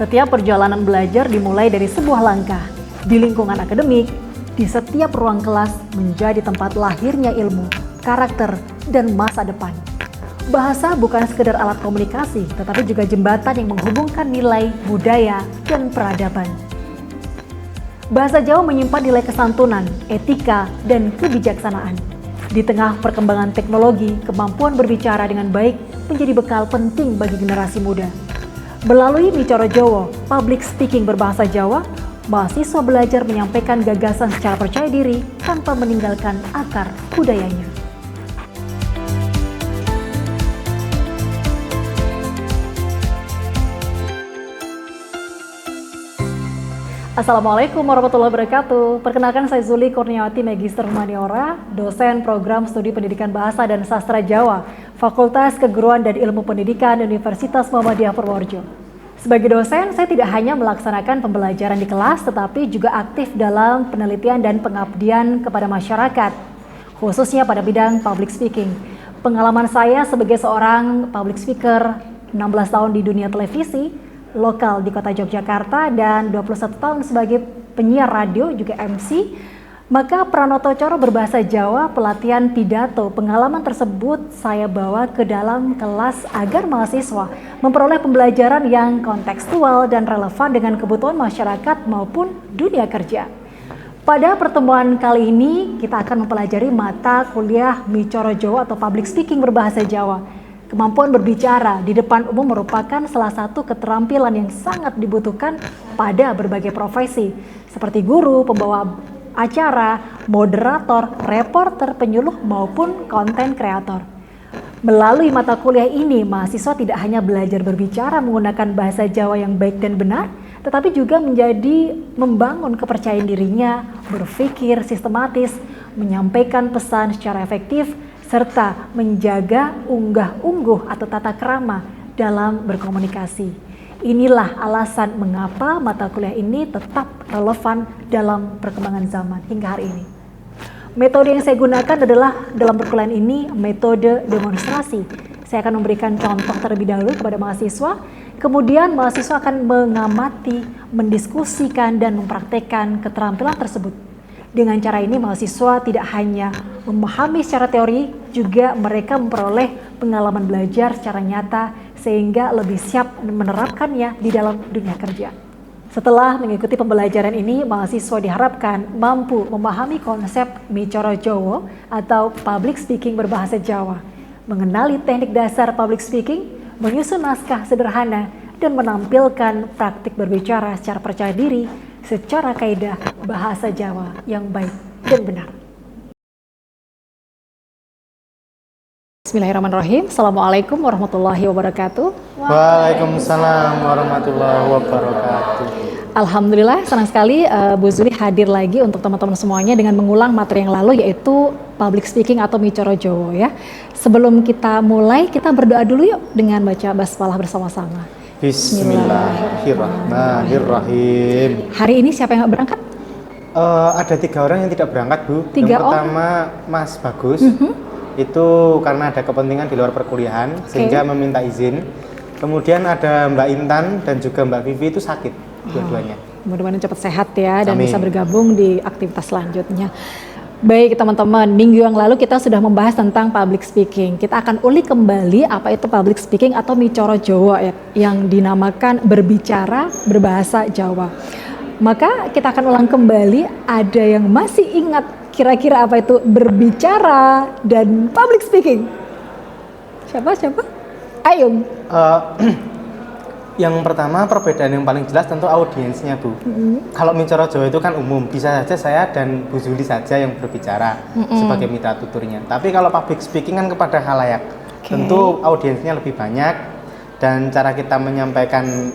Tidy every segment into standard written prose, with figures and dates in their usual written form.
Setiap perjalanan belajar dimulai dari sebuah langkah. Di lingkungan akademik, di setiap ruang kelas menjadi tempat lahirnya ilmu, karakter, dan masa depan. Bahasa bukan sekedar alat komunikasi, tetapi juga jembatan yang menghubungkan nilai, budaya, dan peradaban. Bahasa Jawa menyimpan nilai kesantunan, etika, dan kebijaksanaan. Di tengah perkembangan teknologi, kemampuan berbicara dengan baik menjadi bekal penting bagi generasi muda. Melalui Micoro Jowo, public speaking berbahasa Jawa, mahasiswa belajar menyampaikan gagasan secara percaya diri tanpa meninggalkan akar budayanya. Assalamualaikum warahmatullahi wabarakatuh. Perkenalkan, saya Zuli Kurniawati, Magister Humaniora, dosen program studi pendidikan bahasa dan sastra Jawa, Fakultas Keguruan dan Ilmu Pendidikan Universitas Muhammadiyah Purworejo. Sebagai dosen, saya tidak hanya melaksanakan pembelajaran di kelas, tetapi juga aktif dalam penelitian dan pengabdian kepada masyarakat, khususnya pada bidang public speaking. Pengalaman saya sebagai seorang public speaker 16 tahun di dunia televisi lokal di kota Yogyakarta dan 21 tahun sebagai penyiar radio juga MC, maka Pranoto Coro berbahasa Jawa, pelatihan pidato, pengalaman tersebut saya bawa ke dalam kelas agar mahasiswa memperoleh pembelajaran yang kontekstual dan relevan dengan kebutuhan masyarakat maupun dunia kerja. Pada pertemuan kali ini kita akan mempelajari mata kuliah Micoro Jowo atau public speaking berbahasa Jawa. Kemampuan berbicara di depan umum merupakan salah satu keterampilan yang sangat dibutuhkan pada berbagai profesi, seperti guru, pembawa acara, moderator, reporter, penyuluh, maupun konten kreator. Melalui mata kuliah ini, mahasiswa tidak hanya belajar berbicara menggunakan bahasa Jawa yang baik dan benar, tetapi juga menjadi membangun kepercayaan dirinya, berpikir sistematis, menyampaikan pesan secara efektif, serta menjaga unggah-ungguh atau tata krama dalam berkomunikasi. Inilah alasan mengapa mata kuliah ini tetap relevan dalam perkembangan zaman hingga hari ini. Metode yang saya gunakan adalah dalam perkuliahan ini metode demonstrasi. Saya akan memberikan contoh terlebih dahulu kepada mahasiswa, kemudian mahasiswa akan mengamati, mendiskusikan, dan mempraktekkan keterampilan tersebut. Dengan cara ini mahasiswa tidak hanya memahami secara teori, juga mereka memperoleh pengalaman belajar secara nyata sehingga lebih siap menerapkannya di dalam dunia kerja. Setelah mengikuti pembelajaran ini, mahasiswa diharapkan mampu memahami konsep Micoro Jowo atau public speaking berbahasa Jawa, mengenali teknik dasar public speaking, menyusun naskah sederhana, dan menampilkan praktik berbicara secara percaya diri secara kaidah bahasa Jawa yang baik dan benar. Bismillahirrahmanirrahim. Assalamualaikum warahmatullahi wabarakatuh. Waalaikumsalam warahmatullahi wabarakatuh. Alhamdulillah, senang sekali Bu Zuli hadir lagi untuk teman-teman semuanya dengan mengulang materi yang lalu, yaitu public speaking atau Micoro Jowo ya. Sebelum kita mulai, kita berdoa dulu yuk dengan baca basmalah bersama-sama. Bismillahirrahmanirrahim. Hari ini siapa yang nggak berangkat? Ada 3 orang yang tidak berangkat, Bu. Yang pertama Mas Bagus. Itu karena ada kepentingan di luar perkuliahan, sehingga meminta izin. Kemudian ada Mbak Intan dan juga Mbak Vivi itu sakit dua-duanya. Mudah-mudahan cepat sehat ya dan Amin. bisa bergabung di aktivitas selanjutnya. Baik teman-teman, minggu yang lalu kita sudah membahas tentang public speaking. Kita akan ulik kembali apa itu public speaking atau Micoro Jowo ya, yang dinamakan berbicara berbahasa Jawa. Maka kita akan ulang kembali, ada yang masih ingat kira-kira apa itu berbicara dan public speaking? Siapa? Ayo. Yang pertama, perbedaan yang paling jelas tentu audiensnya, Bu. Kalau Micoro Jowo itu kan umum, bisa saja saya dan Bu Zuli saja yang berbicara sebagai mitra tuturnya. Tapi kalau public speaking kan kepada khalayak, tentu audiensnya lebih banyak dan cara kita menyampaikan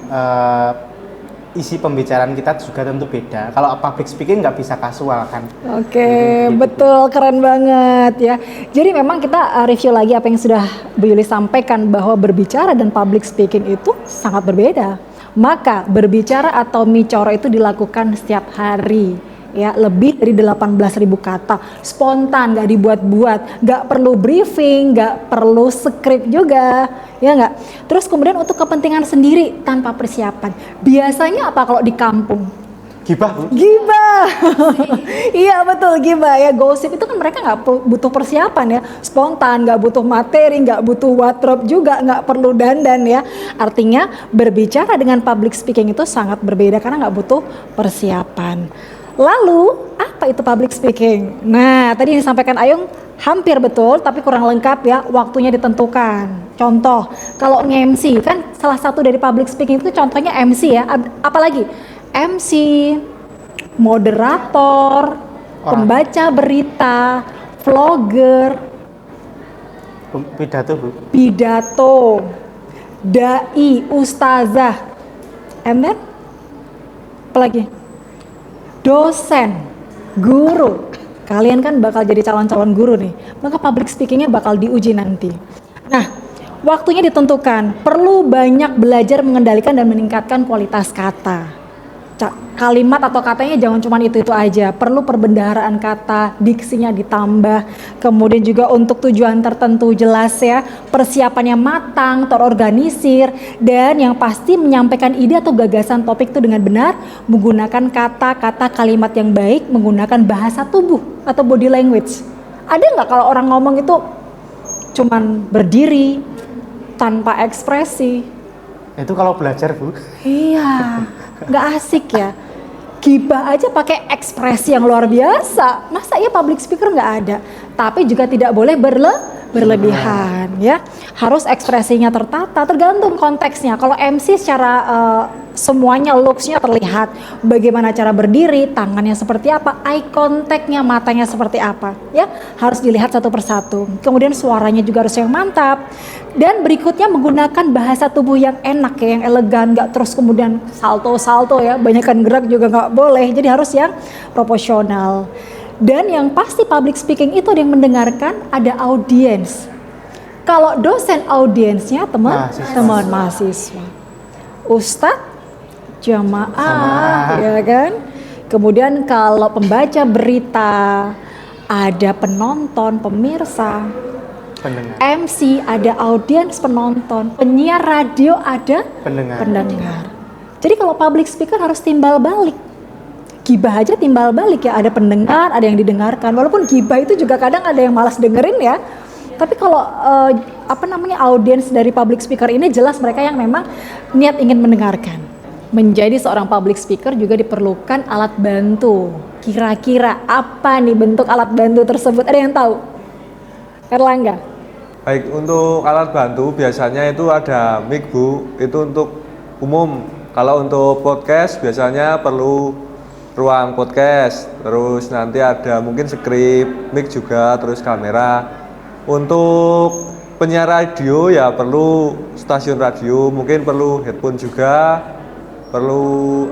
isi pembicaraan kita juga tentu beda. Kalau public speaking nggak bisa kasual kan. Betul, keren banget ya. Jadi memang kita review lagi apa yang sudah Bu Yuli sampaikan, bahwa berbicara dan public speaking itu sangat berbeda. Maka berbicara atau Micoro itu dilakukan setiap hari ya, lebih dari 18.000 kata, spontan, nggak dibuat-buat, nggak perlu briefing, nggak perlu skrip juga, ya nggak. Terus kemudian untuk kepentingan sendiri tanpa persiapan, biasanya apa kalau di kampung? Gibah, Bu. Gibah. Iya betul, gibah ya. Gosip itu kan mereka nggak butuh persiapan ya, spontan, nggak butuh materi, nggak butuh wardrobe juga, nggak perlu dandan ya. Artinya berbicara dengan public speaking itu sangat berbeda karena nggak butuh persiapan. Lalu apa itu public speaking? Nah tadi yang disampaikan Ayung hampir betul tapi kurang lengkap ya, waktunya ditentukan. Contoh kalau nge-MC kan salah satu dari public speaking itu contohnya MC ya, apalagi MC, moderator, pembaca berita, vlogger, pidato, dai, ustazah, and then apa lagi? Dosen, guru. Kalian kan bakal jadi calon-calon guru nih, maka public speakingnya bakal diuji nanti. Nah, waktunya ditentukan, perlu banyak belajar mengendalikan dan meningkatkan kualitas kata. Kalimat atau katanya jangan cuma itu aja, perlu perbendaharaan kata, diksinya ditambah, kemudian juga untuk tujuan tertentu jelas ya, persiapannya matang, terorganisir, dan yang pasti menyampaikan ide atau gagasan topik itu dengan benar, menggunakan kata-kata kalimat yang baik, menggunakan bahasa tubuh atau body language. Ada nggak kalau orang ngomong itu cuman berdiri tanpa ekspresi? Itu kalau belajar, Bu. Iya, nggak asik ya. Gibah aja pakai ekspresi yang luar biasa. Masa ya public speaker nggak ada? Tapi juga tidak boleh berlebihan ya. Harus ekspresinya tertata, tergantung konteksnya. Kalau MC secara semuanya looks-nya terlihat, bagaimana cara berdiri, tangannya seperti apa, eye contact-nya, matanya seperti apa, ya harus dilihat satu persatu. Kemudian suaranya juga harus yang mantap. Dan berikutnya menggunakan bahasa tubuh yang enak ya, yang elegan, nggak terus kemudian salto-salto ya, banyakkan gerak juga nggak boleh. Jadi harus yang proporsional. Dan yang pasti public speaking itu ada yang mendengarkan, ada audiens. Kalau dosen audiensnya teman-teman mahasiswa, ustadz, jamaah, ya kan. Kemudian kalau pembaca berita ada penonton, pemirsa. Pendengar. MC ada audiens penonton, penyiar radio ada pendengar. Jadi kalau public speaker harus timbal balik. Gibah aja timbal balik ya, ada pendengar, ada yang didengarkan. Walaupun gibah itu juga kadang ada yang malas dengerin ya. Tapi kalau audiens dari public speaker ini jelas mereka yang memang niat ingin mendengarkan. Menjadi seorang public speaker juga diperlukan alat bantu. Kira-kira apa nih bentuk alat bantu tersebut? Ada yang tahu? Erlangga. Baik, untuk alat bantu biasanya itu ada mic, Bu. Itu untuk umum. Kalau untuk podcast biasanya perlu ruang podcast. Terus nanti ada mungkin skrip, mic juga, terus kamera. Untuk penyiar radio ya perlu stasiun radio, mungkin perlu headphone juga, perlu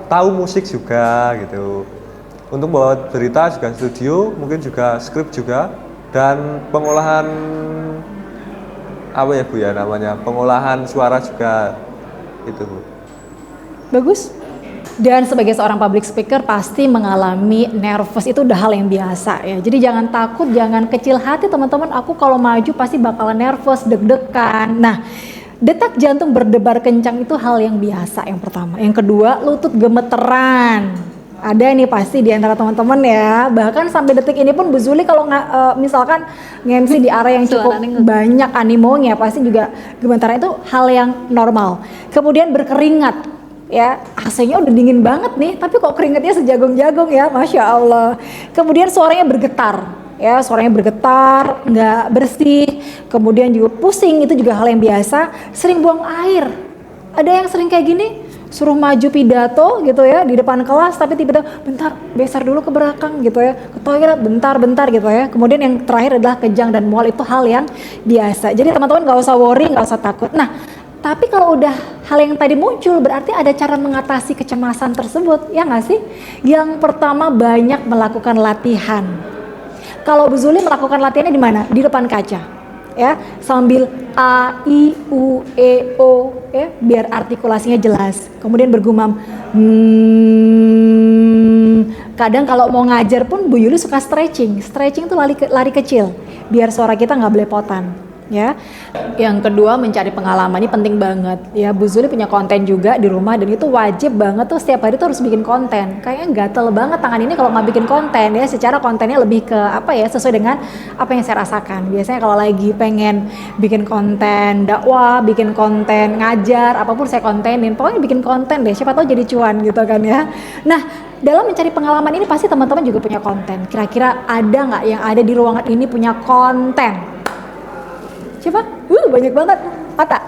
tahu musik juga gitu. Untuk buat berita juga studio, mungkin juga skrip juga, dan pengolahan apa ya Bu ya namanya, pengolahan suara juga itu Bu. Bagus. Dan sebagai seorang public speaker pasti mengalami nervous, itu udah hal yang biasa ya. Jadi jangan takut, jangan kecil hati teman-teman. Aku kalau maju pasti bakalan nervous, deg-degan. Nah, detak jantung berdebar kencang itu hal yang biasa yang pertama. Yang kedua, lutut gemeteran. Ada nih pasti di antara teman-teman ya. Bahkan sampai detik ini pun Bu Zuli kalau misalkan nge-MC di area yang cukup banyak animonya pasti juga gemeteran, itu hal yang normal. Kemudian berkeringat. Ya, AC-nya udah dingin banget nih, tapi kok keringatnya sejagung-jagung ya, Masya Allah. Kemudian suaranya bergetar, ya suaranya bergetar, nggak bersih. Kemudian juga pusing, itu juga hal yang biasa. Sering buang air, ada yang sering kayak gini, suruh maju pidato gitu ya di depan kelas, tapi tiba-tiba bentar, beser dulu ke belakang gitu ya, ke toilet bentar gitu ya. Kemudian yang terakhir adalah kejang dan mual, itu hal yang biasa. Jadi teman-teman nggak usah worry, nggak usah takut. Nah, tapi kalau udah hal yang tadi muncul, berarti ada cara mengatasi kecemasan tersebut, ya nggak sih? Yang pertama, banyak melakukan latihan. Kalau Bu Zuli melakukan latihannya di mana? Di depan kaca. ya, sambil a, i, u, e, o, ya, biar artikulasinya jelas. Kemudian bergumam, kadang kalau mau ngajar pun Bu Yuli suka stretching itu lari kecil, biar suara kita nggak belepotan. Ya, yang kedua mencari pengalaman ini penting banget ya. Bu Zuli punya konten juga di rumah dan itu wajib banget tuh setiap hari tuh harus bikin konten. Kayaknya gatel banget tangan ini kalau nggak bikin konten ya. Secara kontennya lebih ke apa ya, sesuai dengan apa yang saya rasakan. Biasanya kalau lagi pengen bikin konten dakwah, bikin konten ngajar, apapun saya kontenin. Pokoknya bikin konten deh, siapa tahu jadi cuan gitu kan ya. Nah, dalam mencari pengalaman ini pasti teman-teman juga punya konten. Kira-kira ada nggak yang ada di ruangan ini punya konten? Siapa? Banyak banget. Mata.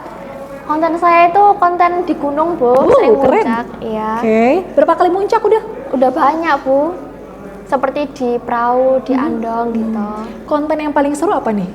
Konten saya itu konten di gunung, Bu. Saya Keren. muncak, iya. Oke. Berapa kali muncak udah? Udah banyak, Bu. Seperti di perahu, di andong gitu. Konten yang paling seru apa nih?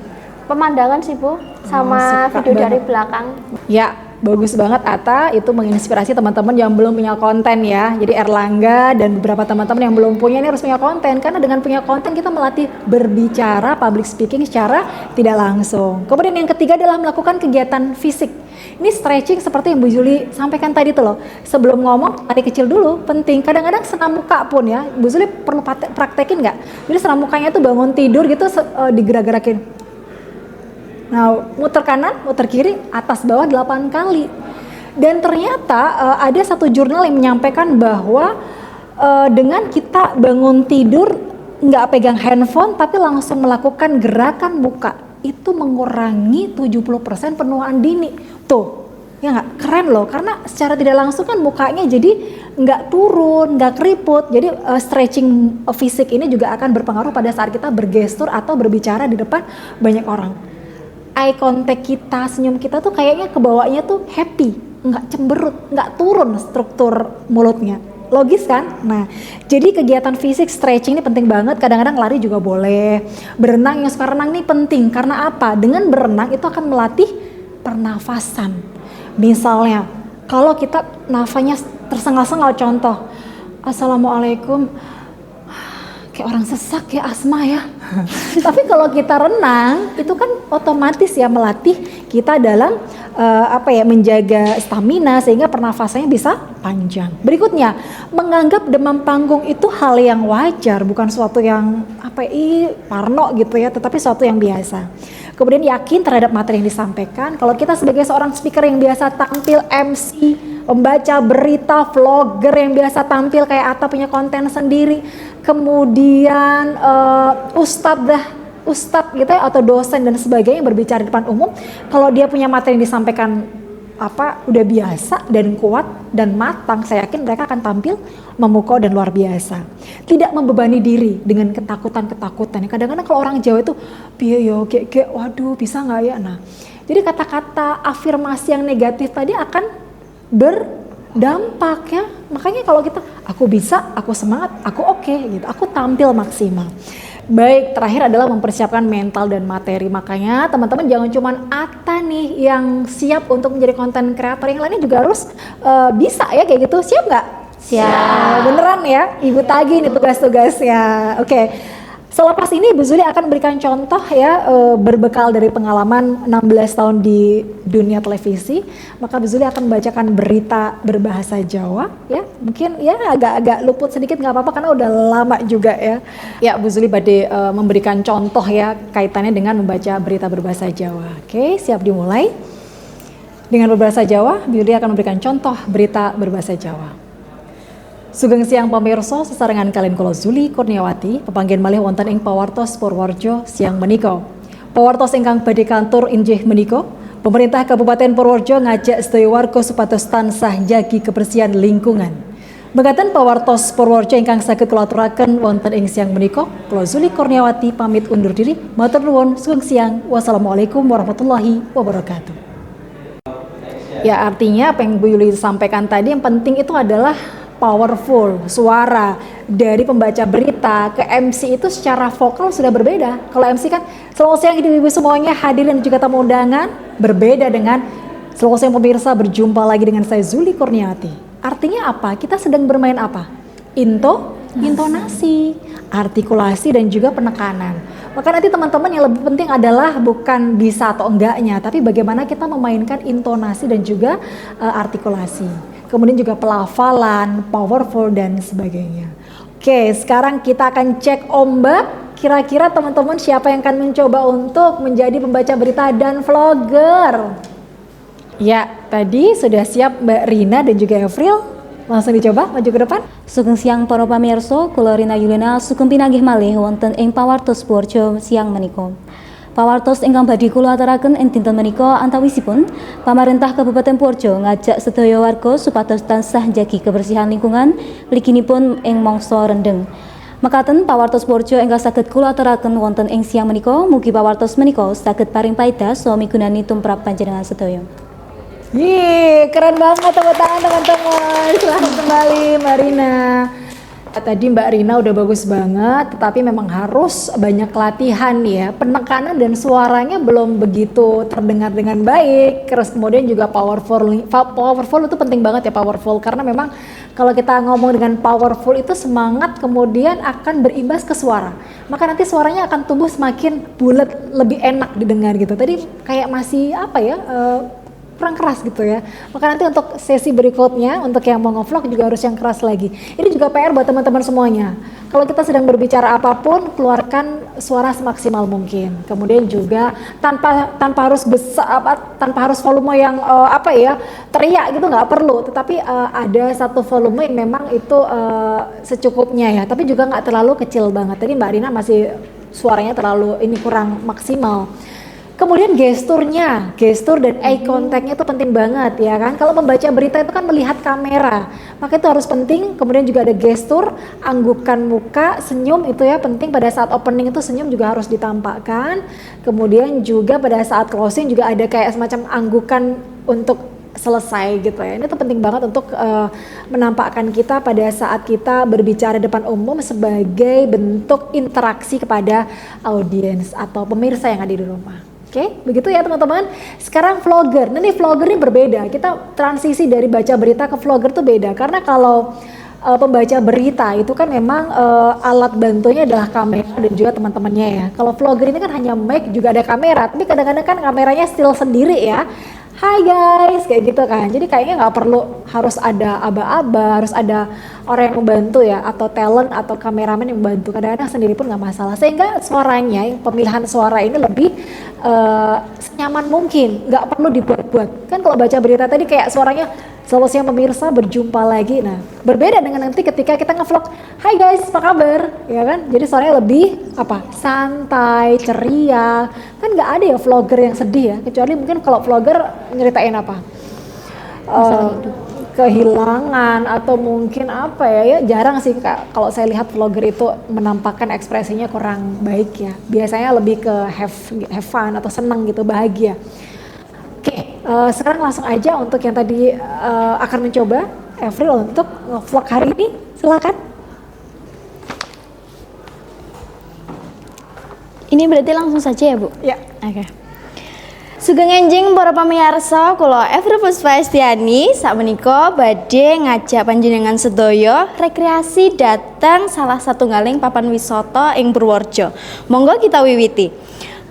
Pemandangan sih, Bu, sama suka video dari banget. belakang. Ya, bagus banget Ata, itu menginspirasi teman-teman yang belum punya konten ya. Jadi Erlangga dan beberapa teman-teman yang belum punya ini harus punya konten, karena dengan punya konten kita melatih berbicara, public speaking secara tidak langsung. Kemudian yang ketiga adalah melakukan kegiatan fisik. Ini stretching seperti yang Bu Zuli sampaikan tadi tuh loh. Sebelum ngomong, lari kecil dulu, penting. Kadang-kadang senam muka pun ya, Bu Zuli perlu praktekin nggak? Jadi senam mukanya tuh bangun tidur gitu digerak-gerakin. Nah, muter kanan, muter kiri, atas bawah 8 kali. Dan ternyata ada satu jurnal yang menyampaikan bahwa dengan kita bangun tidur nggak pegang handphone tapi langsung melakukan gerakan muka, itu mengurangi 70% penuaan dini. Tuh, ya nggak? Keren loh, karena secara tidak langsung kan mukanya jadi nggak turun, nggak keriput. Jadi stretching fisik ini juga akan berpengaruh pada saat kita bergestur atau berbicara di depan banyak orang. Eye contact kita, senyum kita tuh kayaknya kebawanya tuh happy, nggak cemberut, nggak turun struktur mulutnya. Logis kan? Nah, jadi kegiatan fisik stretching ini penting banget. Kadang-kadang lari juga boleh. Berenang, yang suka renang ini penting. Karena apa? Dengan berenang itu akan melatih pernafasan. Misalnya, kalau kita nafasnya tersengal-sengal, contoh, Assalamualaikum, kayak orang sesak ya, asma ya. Tapi kalau kita renang itu kan otomatis ya melatih kita dalam menjaga stamina sehingga pernafasannya bisa panjang. Berikutnya, menganggap demam panggung itu hal yang wajar, bukan suatu yang parno gitu ya, tetapi suatu yang biasa. Kemudian yakin terhadap materi yang disampaikan. Kalau kita sebagai seorang speaker yang biasa tampil MC, pembaca berita, vlogger yang biasa tampil kayak Atta punya konten sendiri, kemudian ustadz gitu ya, atau dosen dan sebagainya yang berbicara di depan umum, kalau dia punya materi yang disampaikan udah biasa dan kuat dan matang, saya yakin mereka akan tampil memukau dan luar biasa. Tidak membebani diri dengan ketakutan-ketakutan. Kadang-kadang kalau orang Jawa itu piye yo, waduh bisa nggak ya? Nah, jadi kata-kata afirmasi yang negatif tadi akan berdampak ya. Makanya kalau kita, aku bisa, aku semangat, aku oke gitu, aku tampil maksimal. Baik, terakhir adalah mempersiapkan mental dan materi. Makanya teman-teman jangan cuma Atta nih yang siap untuk menjadi konten kreator, yang lainnya juga harus bisa ya kayak gitu. Siap nggak? Siap. Beneran ya? Ibu tagih nih tugas-tugasnya. Oke. Selepas ini Bu Zuli akan berikan contoh ya, berbekal dari pengalaman 16 tahun di dunia televisi, maka Bu Zuli akan membacakan berita berbahasa Jawa ya. Mungkin ya agak-agak luput sedikit nggak apa-apa karena udah lama juga ya. Ya, Bu Zuli badai memberikan contoh ya kaitannya dengan membaca berita berbahasa Jawa. Oke, siap dimulai. Dengan berbahasa Jawa, Bu Zuli akan memberikan contoh berita berbahasa Jawa. Sugeng siang pamirsa, sesarengan kalian kula Zuli Kurniawati, pepanggen malih wonten ing pawartos Purworejo siang menika. Pawartos ingkang badhe kantur inggih menika, pemerintah Kabupaten Purworejo ngajak sedaya warga supados tansah njagi kebersihan lingkungan. Mekaten pawartos Purworejo ingkang saged kula aturaken wonten ing siang menika, kula Zuli Kurniawati pamit undur diri. Matur nuwun, sugeng siang. Wassalamualaikum warahmatullahi wabarakatuh. Ya, artinya apa yang Bu Yuli sampaikan tadi yang penting itu adalah powerful, suara dari pembaca berita ke MC itu secara vokal sudah berbeda. Kalau MC kan selamat siang ibu-ibu semuanya, hadirin dan juga tamu undangan, berbeda dengan selamat siang pemirsa, berjumpa lagi dengan saya Zuli Kurniawati. Artinya apa? Kita sedang bermain apa? Intonasi, artikulasi dan juga penekanan. Maka nanti teman-teman yang lebih penting adalah bukan bisa atau enggaknya, tapi bagaimana kita memainkan intonasi dan juga artikulasi. Kemudian juga pelafalan, powerful dan sebagainya. Oke, sekarang kita akan cek ombak. Kira-kira teman-teman siapa yang akan mencoba untuk menjadi pembaca berita dan vlogger? Ya, tadi sudah siap Mbak Rina dan juga Evril. Langsung dicoba, maju ke depan. Sugeng siang para pamirsa, kula Rina Yulena sugeng pinanggih malih wonten ing pawartos Purworejo siang menika. Pawartos ingkang badhe kula aturaken ing dinten menika antawisipun pamarentah Kabupaten Purworejo ngajak sedaya warga supados tansah njagi kebersihan lingkungan mliginipun ing mangsa rendheng. Mekaten pawartos Purworejo ingkang saged kula aturaken wonten ing siang menika, mugi pawartos menika saged paring paedah saha migunani tumrap panjenengan sedaya. Keren banget, tepuk tangan teman-teman. Selamat kembali Mbak Rina. Tadi Mbak Rina udah bagus banget, tetapi memang harus banyak latihan ya. Penekanan dan suaranya belum begitu terdengar dengan baik. Terus kemudian juga powerful itu penting banget ya, powerful, karena memang kalau kita ngomong dengan powerful itu semangat kemudian akan berimbas ke suara. Maka nanti suaranya akan tumbuh semakin bulat, lebih enak didengar gitu. Tadi kayak masih apa ya? Kurang keras gitu ya. Maka nanti untuk sesi berikutnya, untuk yang mau ngevlog juga harus yang keras lagi. Ini juga PR buat teman-teman semuanya. Kalau kita sedang berbicara apapun, keluarkan suara semaksimal mungkin. Kemudian juga tanpa harus besar, tanpa harus volume yang teriak gitu, nggak perlu. Tetapi ada satu volume yang memang itu secukupnya ya. Tapi juga nggak terlalu kecil banget. Tadi Mbak Rina masih suaranya terlalu kurang maksimal. Kemudian gestur dan eye contact-nya itu penting banget ya kan. Kalau membaca berita itu kan melihat kamera, maka itu harus penting. Kemudian juga ada gestur, anggukan muka, senyum itu ya penting. Pada saat opening itu senyum juga harus ditampakkan. Kemudian juga pada saat closing juga ada kayak semacam anggukan untuk selesai gitu ya. Ini tuh penting banget untuk menampakkan kita pada saat kita berbicara depan umum sebagai bentuk interaksi kepada audiens atau pemirsa yang ada di rumah. Oke, begitu ya teman-teman. Sekarang vlogger. Nah, ini vlogger ini berbeda. Kita transisi dari baca berita ke vlogger tuh beda. Karena kalau pembaca berita itu kan memang alat bantunya adalah kamera dan juga teman-temannya ya. Kalau vlogger ini kan hanya mic, juga ada kamera. Tapi kadang-kadang kan kameranya still sendiri ya. Hai guys, kayak gitu kan. Jadi kayaknya nggak perlu harus ada aba-aba, harus ada orang yang membantu ya, atau talent atau kameramen yang membantu. Kadang-kadang sendiri pun nggak masalah. Sehingga suaranya, pemilihan suara ini lebih senyaman mungkin, nggak perlu dibuat-buat. Kan kalau baca berita tadi kayak suaranya selalu siang pemirsa, berjumpa lagi. Nah, berbeda dengan nanti ketika kita ngevlog, hai guys, apa kabar? Ya kan? Jadi suaranya lebih santai, ceria. Kan nggak ada ya vlogger yang sedih ya, kecuali mungkin kalau vlogger nyeritain apa? Kehilangan atau mungkin ya jarang sih Kak, kalau saya lihat vlogger itu menampakkan ekspresinya kurang baik ya. Biasanya lebih ke have fun atau senang gitu, bahagia. Oke, sekarang langsung aja untuk yang tadi akan mencoba Evril untuk vlog hari ini, silakan. Ini berarti langsung saja ya Bu? Ya. Oke. Sugeng enjing para pamirsa, kula Evril Puspaestiani sakmenika badhe ngajak panjenengan sedaya rekreasi datang salah satunggaling papan wisata ing Purworejo. Monggo kita wiwiti.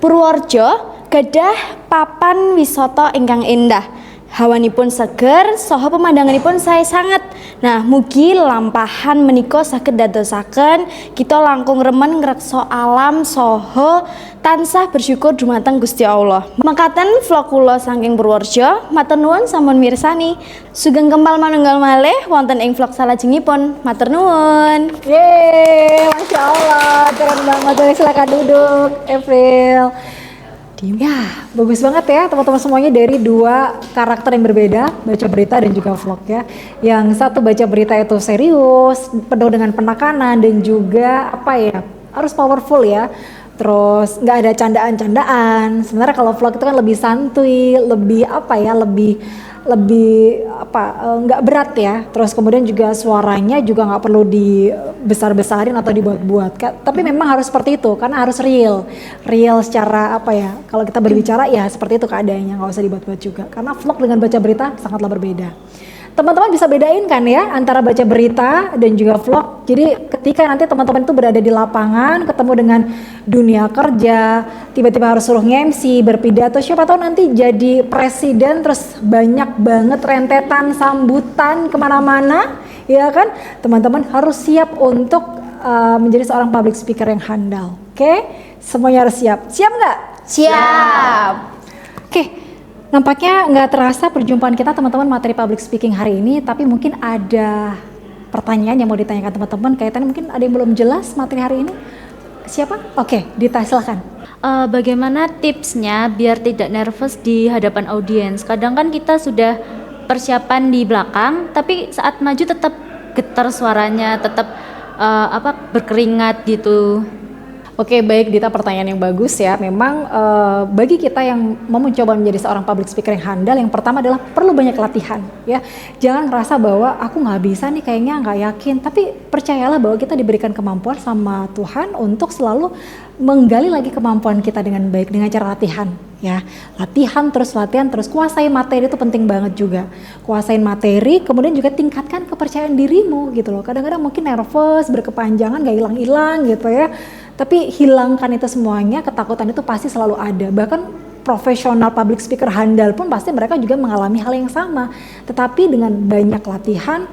Purworejo gadah papan wisata ingkang endah. Hawanipun seger, saha pemandanganipun sae sanget. Nah, mugi lampahan menika saged dadosaken kita langkung remen ngreksa alam saha tansah bersyukur dumateng Gusti Allah. Makaten vlog kula saking Purworejo, matur nuwun sampun mirsani. Sugeng kempal manunggal malih wonten ing vlog salajengipun. Matur nuwun. Yeay, Masya Allah, keren banget. Silakan duduk, Evril. Ya, bagus banget ya teman-teman semuanya, dari dua karakter yang berbeda, baca berita dan juga vlog ya. Yang satu baca berita itu serius, penuh dengan penekanan dan juga harus powerful ya. Terus nggak ada candaan-candaan. Sebenarnya kalau vlog itu kan lebih santuy, lebih nggak berat ya. Terus kemudian juga suaranya juga nggak perlu dibesar-besarin atau dibuat-buat. Tapi memang harus seperti itu karena harus real secara kalau kita berbicara ya seperti itu keadaannya, nggak usah dibuat-buat juga. Karena vlog dengan baca berita sangatlah berbeda. Teman-teman bisa bedain kan ya antara baca berita dan juga vlog. Jadi ketika nanti teman-teman itu berada di lapangan, ketemu dengan dunia kerja, tiba-tiba harus suruh nge-MC, berpidato, siapa tahu nanti jadi presiden, terus banyak banget rentetan sambutan kemana-mana, ya kan? Teman-teman harus siap untuk menjadi seorang public speaker yang handal. Oke? Semuanya harus siap. Siap nggak? Siap. Oke. Nampaknya nggak terasa perjumpaan kita teman-teman materi public speaking hari ini, tapi mungkin ada pertanyaan yang mau ditanyakan teman-teman kaitannya, mungkin ada yang belum jelas materi hari ini. Siapa? Oke, Dita silahkan. Bagaimana tipsnya biar tidak nervous di hadapan audiens? Kadang kan kita sudah persiapan di belakang, tapi saat maju tetap getar suaranya, tetap berkeringat gitu. Oke, baik Dita, pertanyaan yang bagus ya. Memang bagi kita yang mau mencoba menjadi seorang public speaker yang handal, yang pertama adalah perlu banyak latihan ya. Jangan merasa bahwa aku nggak bisa nih, kayaknya nggak yakin. Tapi percayalah bahwa kita diberikan kemampuan sama Tuhan untuk selalu menggali lagi kemampuan kita dengan baik dengan cara latihan ya. Latihan terus kuasai materi itu penting banget juga. Kuasain materi, kemudian juga tingkatkan kepercayaan dirimu gitu loh. Kadang-kadang mungkin nervous, berkepanjangan, nggak hilang-hilang gitu ya. Tapi hilangkan itu semuanya, ketakutan itu pasti selalu ada. Bahkan profesional public speaker handal pun pasti mereka juga mengalami hal yang sama. Tetapi dengan banyak latihan,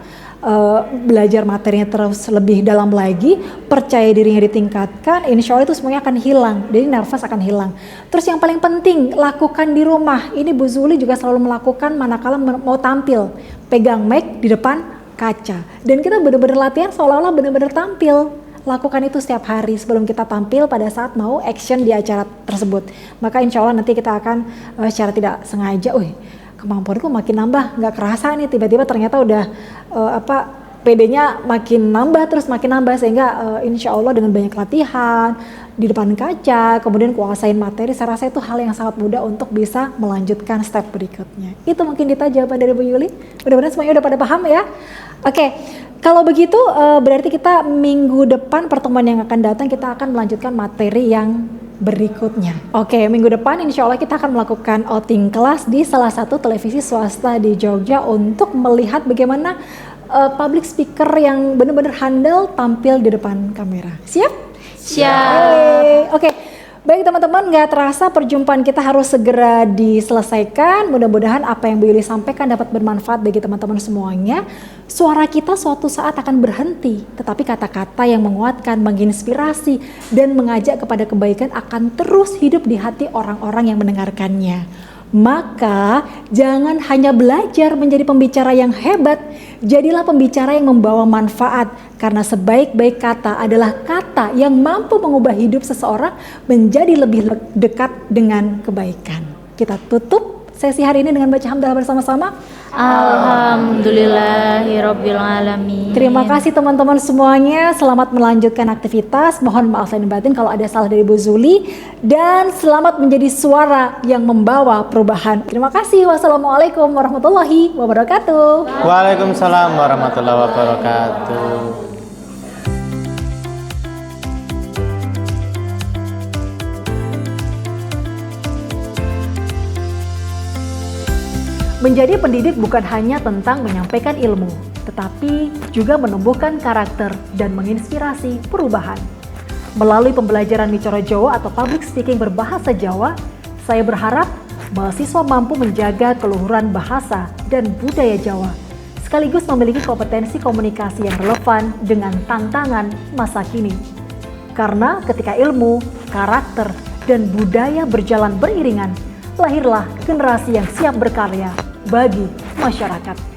belajar materinya terus lebih dalam lagi, percaya dirinya ditingkatkan, insya Allah itu semuanya akan hilang. Jadi nervous akan hilang. Terus yang paling penting, lakukan di rumah. Ini Bu Zuli juga selalu melakukan manakala mau tampil. Pegang mic di depan kaca. Dan kita benar-benar latihan seolah-olah benar-benar tampil. Lakukan itu setiap hari sebelum kita tampil pada saat mau action di acara tersebut. Maka insya Allah nanti kita akan secara tidak sengaja, kemampuanku makin nambah, nggak kerasa nih tiba-tiba ternyata udah PD-nya makin nambah terus makin nambah, sehingga insya Allah dengan banyak latihan di depan kaca, kemudian kuasain materi, saya rasa itu hal yang sangat mudah untuk bisa melanjutkan step berikutnya. Itu mungkin Dita jawaban dari Bu Yuli. Mudah-mudahan semuanya udah pada paham ya. Oke. Kalau begitu berarti kita minggu depan pertemuan yang akan datang kita akan melanjutkan materi yang berikutnya. Oke, minggu depan insya Allah kita akan melakukan outing kelas di salah satu televisi swasta di Jogja untuk melihat bagaimana public speaker yang benar-benar handal tampil di depan kamera. Siap? Siap. Oke. Baik teman-teman, nggak terasa perjumpaan kita harus segera diselesaikan. Mudah-mudahan apa yang Bu Yuli sampaikan dapat bermanfaat bagi teman-teman semuanya. Suara kita suatu saat akan berhenti, tetapi kata-kata yang menguatkan, menginspirasi, dan mengajak kepada kebaikan akan terus hidup di hati orang-orang yang mendengarkannya. Maka jangan hanya belajar menjadi pembicara yang hebat, jadilah pembicara yang membawa manfaat, karena sebaik-baik kata adalah kata yang mampu mengubah hidup seseorang menjadi lebih dekat dengan kebaikan. Kita tutup sesi hari ini dengan baca hamdalah bersama-sama. Alhamdulillahirabbil alamin. Terima kasih teman-teman semuanya. Selamat melanjutkan aktivitas. Mohon maaf lahir dan batin kalau ada salah dari Bu Zuli, dan selamat menjadi suara yang membawa perubahan. Terima kasih. Wassalamualaikum warahmatullahi wabarakatuh. Waalaikumsalam warahmatullahi wabarakatuh. Menjadi pendidik bukan hanya tentang menyampaikan ilmu, tetapi juga menumbuhkan karakter dan menginspirasi perubahan. Melalui pembelajaran Micoro Jawa atau public speaking berbahasa Jawa, saya berharap mahasiswa mampu menjaga keluhuran bahasa dan budaya Jawa, sekaligus memiliki kompetensi komunikasi yang relevan dengan tantangan masa kini. Karena ketika ilmu, karakter, dan budaya berjalan beriringan, lahirlah generasi yang siap berkarya bagi masyarakat.